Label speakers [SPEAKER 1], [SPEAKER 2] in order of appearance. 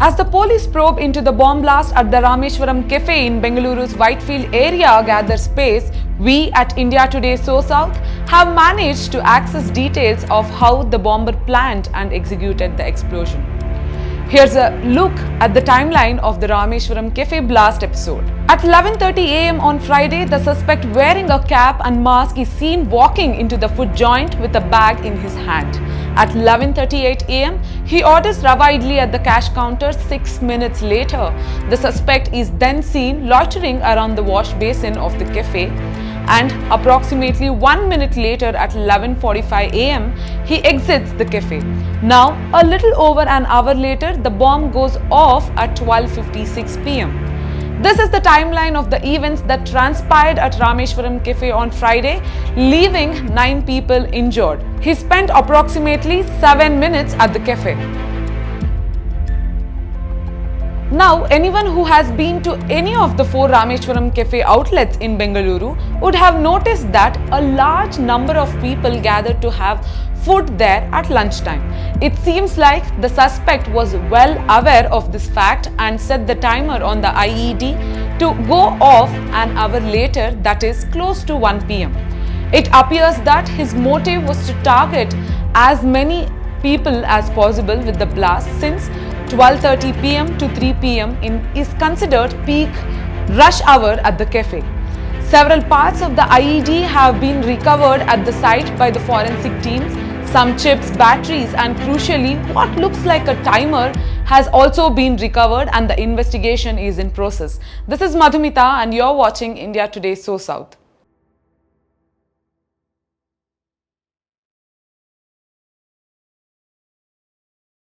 [SPEAKER 1] As the police probe into the bomb blast at the Rameshwaram Cafe in Bengaluru's Whitefield area gathers pace, we at India Today SoSouth have managed to access details of how the bomber planned and executed the explosion. Here's a look at the timeline of the Rameshwaram Cafe blast episode. At 11:30 am on Friday, the suspect wearing a cap and mask is seen walking into the food joint with a bag in his hand. At 11:38 am, he orders rava idli at the cash counter. 6 minutes later, the suspect is then seen loitering around the wash basin of the cafe. And approximately 1 minute later at 11:45 am, he exits the cafe. Now, a little over an hour later, the bomb goes off at 12:56 pm. This is the timeline of the events that transpired at Rameshwaram Cafe on Friday, leaving 9 people injured. He spent approximately 7 minutes at the cafe. Now, anyone who has been to any of the 4 Rameshwaram Cafe outlets in Bengaluru would have noticed that a large number of people gathered to have food there at lunchtime. It seems like the suspect was well aware of this fact and set the timer on the IED to go off an hour later, that is close to 1 pm. It appears that his motive was to target as many people as possible with the blast, since 12:30 pm to 3 pm is considered peak rush hour at the cafe. Several parts of the IED have been recovered at the site by the forensic teams. Some chips, batteries and crucially what looks like a timer has also been recovered, and the investigation is in process. This is Madhumita and you're watching India Today SoSouth.